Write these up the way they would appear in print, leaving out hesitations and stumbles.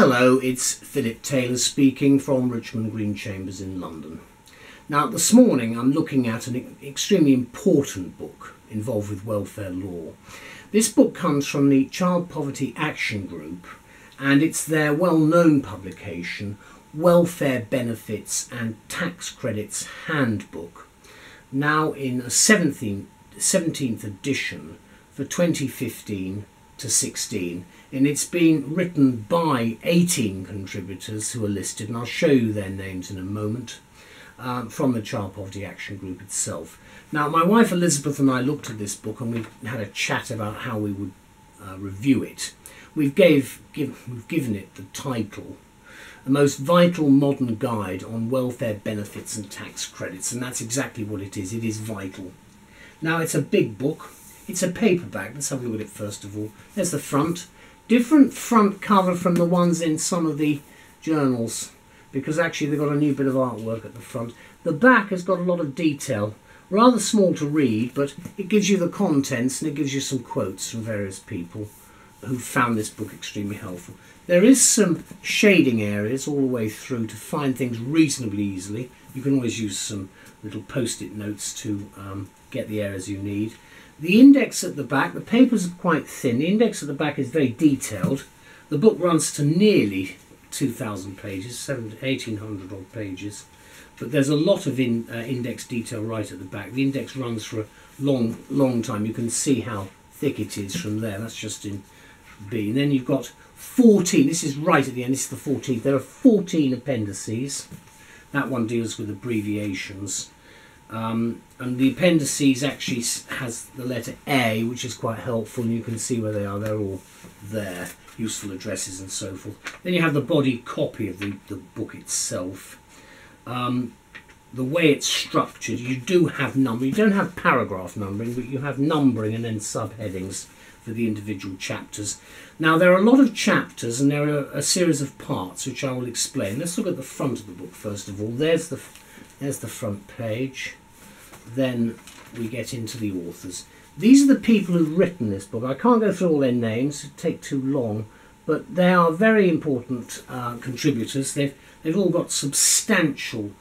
Hello, it's Philip Taylor speaking from Richmond Green Chambers in London. Now this morning I'm looking at an extremely important book involved with welfare law. This book comes from the Child Poverty Action Group and it's their well-known publication, Welfare Benefits and Tax Credits Handbook, now in a 17th edition for 2015 to 16, and it's been written by 18 contributors who are listed, and I'll show you their names in a moment, from the Child Poverty Action Group itself. Now my wife Elizabeth and I looked at this book and we've had a chat about how we would review it. We've given it the title, The Most Vital Modern Guide on Welfare Benefits and Tax Credits, and that's exactly what it is. It is vital. Now it's a big book. It's a paperback. Let's have a look at it first of all. There's the front. Different front cover from the ones in some of the journals, because actually they've got a new bit of artwork at the front. The back has got a lot of detail. Rather small to read, but it gives you the contents and it gives you some quotes from various people who found this book extremely helpful. There is some shading areas all the way through to find things reasonably easily. You can always use some little post-it notes to get the areas you need. The index at the back, the paper's quite thin. The index at the back is very detailed. The book runs to nearly 2,000 pages, 1,800 odd pages. But there's a lot of index detail right at the back. The index runs for a long time. You can see how thick it is from there. That's just in B. And then you've got 14. This is right at the end. This is the 14th. There are 14 appendices. That one deals with abbreviations. And the appendices actually has the letter A, which is quite helpful, and you can see where they are. They're all there, useful addresses and so forth. Then you have the body copy of the book itself. The way it's structured, you do have numbering. You don't have paragraph numbering, but you have numbering and then subheadings for the individual chapters. Now there are a lot of chapters and there are a series of parts which I will explain. Let's look at the front of the book first of all. There's the front page. Then we get into the authors. These are the people who've written this book. I can't go through all their names, it'd take too long, but they are very important contributors. They've all got substantial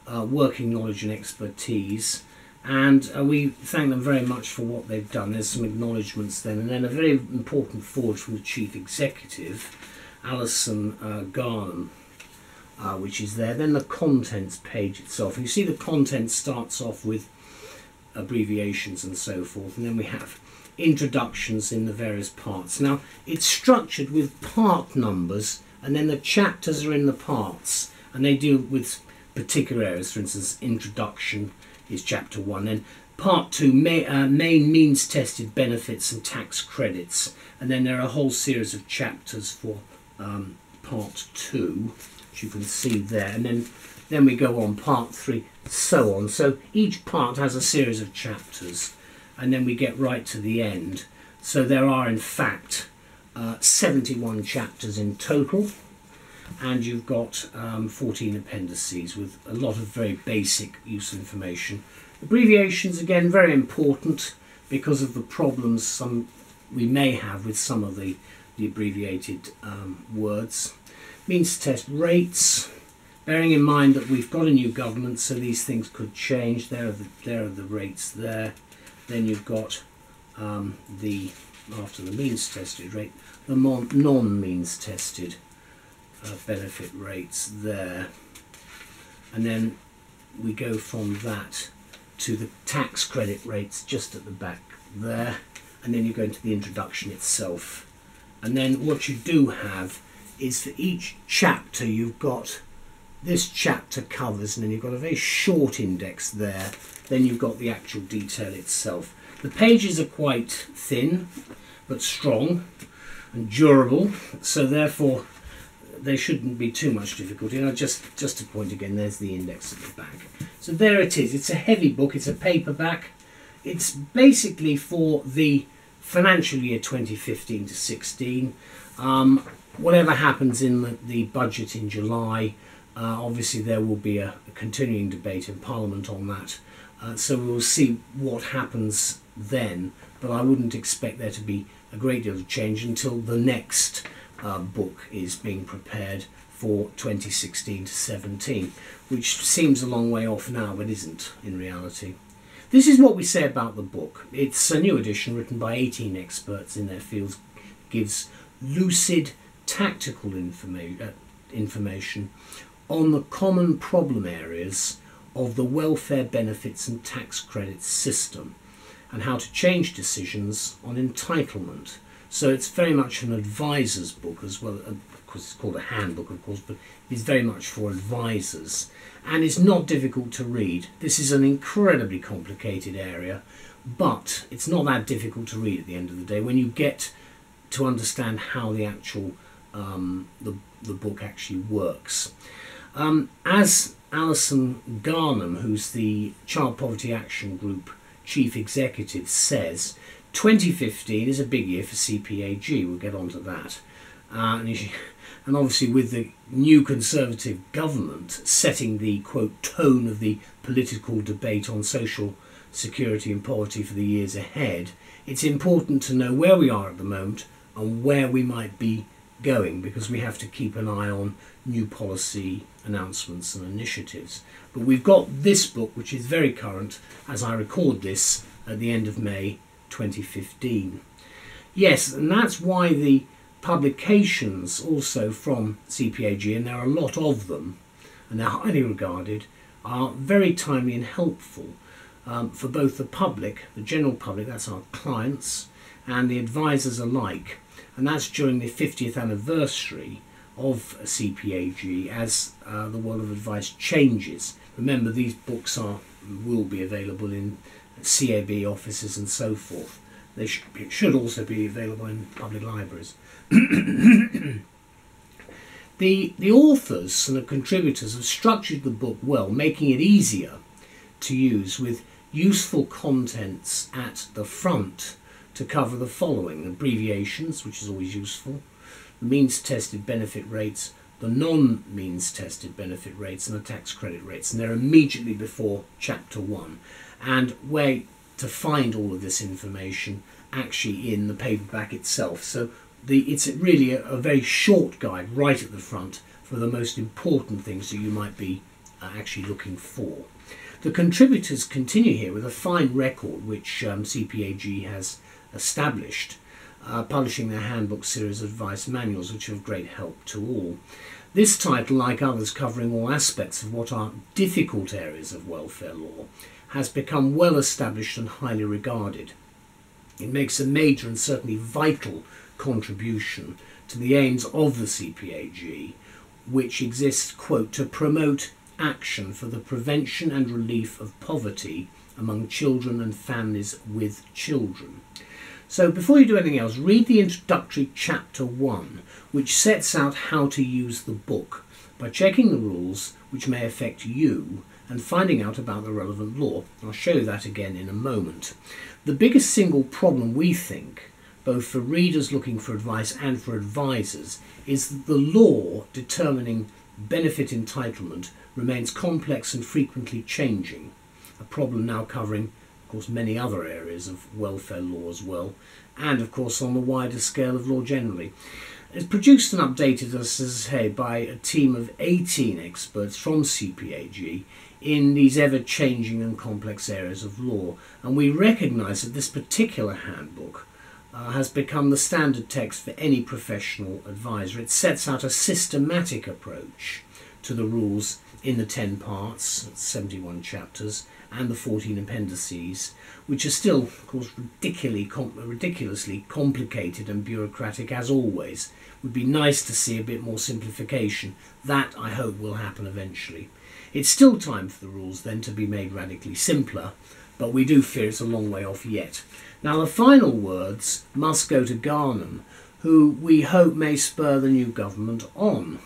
working knowledge and expertise, and we thank them very much for what they've done. There's some acknowledgements then, and then a very important forward from the Chief Executive, Alison Garnham, which is there. Then the contents page itself. And you see the content starts off with abbreviations and so forth, and then we have introductions in the various parts. Now it's structured with part numbers, and then the chapters are in the parts, and they deal with particular areas. For instance, introduction is chapter 1, then part 2, main means tested benefits and tax credits, and then there are a whole series of chapters for part 2, which you can see there, and then we go on part 3, so on. So each part has a series of chapters, and then we get right to the end. So there are in fact 71 chapters in total, and you've got 14 appendices with a lot of very basic useful information. Abbreviations, again, very important because of the problems we may have with some of the abbreviated words. Means test rates, bearing in mind that we've got a new government, so these things could change. There are the rates there. Then you've got after the means tested rate, the non-means tested benefit rates there, and then we go from that to the tax credit rates just at the back there, and then you go into the introduction itself. And then what you do have is for each chapter you've got this chapter covers, and then you've got a very short index there, then you've got the actual detail itself. The pages are quite thin but strong and durable, so therefore there shouldn't be too much difficulty. And just to point again, there's the index at the back. So there it is. It's a heavy book, it's a paperback. It's basically for the financial year 2015 to 16. Whatever happens in the budget in July, obviously there will be a continuing debate in Parliament on that. So we'll see what happens then, but I wouldn't expect there to be a great deal of change until the next book is being prepared for 2016 to 17, which seems a long way off now, but isn't in reality. This is what we say about the book. It's a new edition written by 18 experts in their fields, gives lucid, tactical information on the common problem areas of the welfare benefits and tax credits system and how to change decisions on entitlement. So it's very much an advisor's book as well. Of course, it's called a handbook, of course, but it's very much for advisors. And it's not difficult to read. This is an incredibly complicated area, but it's not that difficult to read at the end of the day when you get to understand how the actual the book actually works. As Alison Garnham, who's the Child Poverty Action Group Chief Executive, says, 2015 is a big year for CPAG. We'll get on to that. And obviously with the new Conservative government setting the, quote, tone of the political debate on social security and poverty for the years ahead, it's important to know where we are at the moment and where we might be going, because we have to keep an eye on new policy announcements and initiatives. But we've got this book, which is very current as I record this at the end of May 2015. Yes, and that's why the publications also from CPAG, and there are a lot of them, and they're highly regarded, are very timely and helpful for both the public, the general public, that's our clients, and the advisors alike. And that's during the 50th anniversary of CPAG as the world of advice changes. Remember, these books will be available in CAB offices and so forth. They should also be available in public libraries. The authors and the contributors have structured the book well, making it easier to use with useful contents at the front to cover the following: abbreviations, which is always useful, the means tested benefit rates, the non-means tested benefit rates, and the tax credit rates. And they're immediately before chapter 1. And where to find all of this information actually in the paperback itself. So it's really a very short guide right at the front for the most important things that you might be actually looking for. The contributors continue here with a fine record which CPAG has established, publishing their handbook series of advice manuals, which are of great help to all. This title, like others covering all aspects of what are difficult areas of welfare law, has become well established and highly regarded. It makes a major and certainly vital contribution to the aims of the CPAG, which exists, quote, to promote action for the prevention and relief of poverty among children and families with children. So before you do anything else, read the introductory chapter 1, which sets out how to use the book by checking the rules which may affect you and finding out about the relevant law. I'll show you that again in a moment. The biggest single problem we think, both for readers looking for advice and for advisors, is that the law determining benefit entitlement remains complex and frequently changing, a problem now covering, of course, many other areas of welfare law as well, and of course on the wider scale of law generally. It's produced and updated, as I say, by a team of 18 experts from CPAG in these ever-changing and complex areas of law, and we recognise that this particular handbook has become the standard text for any professional advisor. It sets out a systematic approach to the rules in the 10 parts, 71 chapters, and the 14 appendices, which are still, of course, ridiculously complicated and bureaucratic as always. It would be nice to see a bit more simplification. That, I hope, will happen eventually. It's still time for the rules then to be made radically simpler, but we do fear it's a long way off yet. Now the final words must go to Garnham, who we hope may spur the new government on.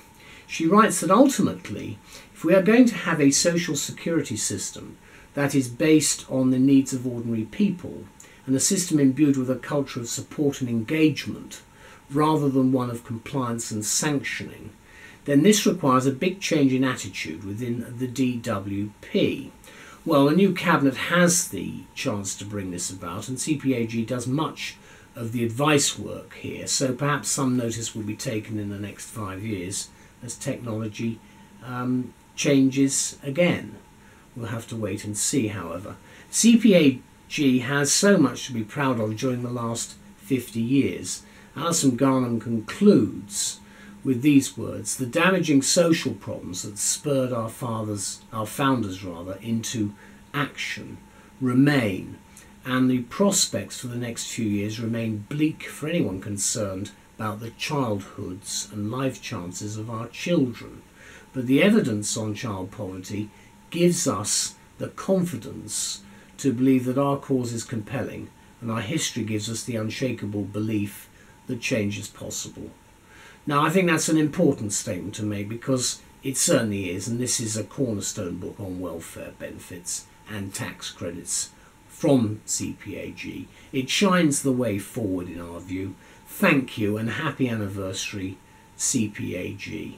She writes that ultimately, if we are going to have a social security system that is based on the needs of ordinary people, and a system imbued with a culture of support and engagement, rather than one of compliance and sanctioning, then this requires a big change in attitude within the DWP. Well, a new cabinet has the chance to bring this about, and CPAG does much of the advice work here, so perhaps some notice will be taken in the next 5 years as technology changes again. We'll have to wait and see, however. CPAG has so much to be proud of during the last 50 years. Alison Garnham concludes with these words: the damaging social problems that spurred our founders into action remain, and the prospects for the next few years remain bleak for anyone concerned about the childhoods and life chances of our children. But the evidence on child poverty gives us the confidence to believe that our cause is compelling, and our history gives us the unshakable belief that change is possible. Now, I think that's an important statement to make, because it certainly is, and this is a cornerstone book on welfare benefits and tax credits from CPAG. It shines the way forward in our view. Thank you and happy anniversary, CPAG.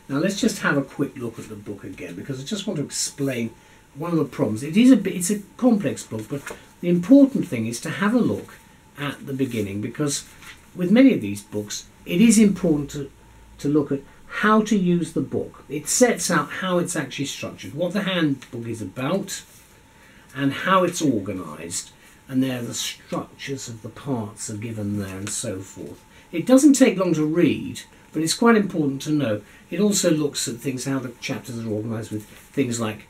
Now let's just have a quick look at the book again, because I just want to explain one of the problems. It's a complex book, but the important thing is to have a look at the beginning, because with many of these books it is important to look at how to use the book. It sets out how it's actually structured, what the handbook is about, and how it's organised, and there the structures of the parts are given there and so forth. It doesn't take long to read, but it's quite important to know. It also looks at things, how the chapters are organised, with things like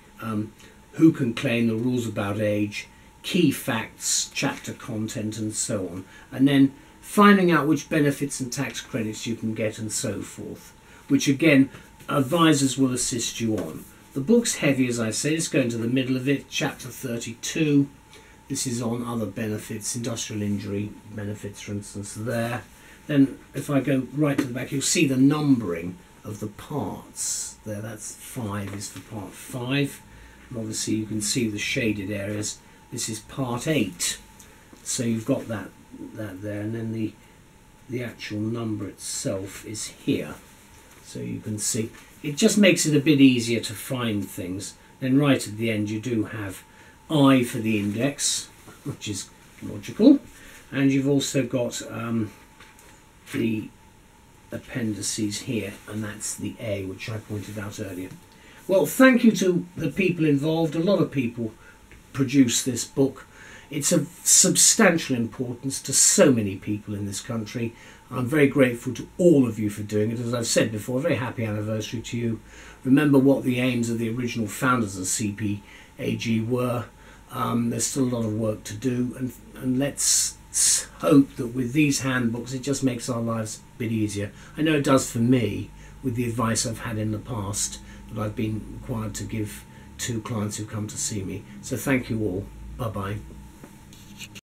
who can claim, the rules about age, key facts, chapter content, and so on, and then finding out which benefits and tax credits you can get and so forth, which again advisors will assist you on. The book's heavy, as I say. Let's go into the middle of it, chapter 32. This is on other benefits, industrial injury benefits, for instance, there. Then if I go right to the back, you'll see the numbering of the parts there. That's 5 is for part 5, and obviously you can see the shaded areas. This is part 8, so you've got that there, and then the actual number itself is here, so you can see. It just makes it a bit easier to find things. Then right at the end you do have I for the index, which is logical, and you've also got the appendices here, and that's the A, which I pointed out earlier. Well, thank you to the people involved. A lot of people produced this book. It's of substantial importance to so many people in this country. I'm very grateful to all of you for doing it. As I've said before, a very happy anniversary to you. Remember what the aims of the original founders of CPAG were. There's still a lot of work to do, and let's hope that with these handbooks it just makes our lives a bit easier. I know it does for me, with the advice I've had in the past that I've been required to give to clients who come to see me. So thank you all. Bye bye.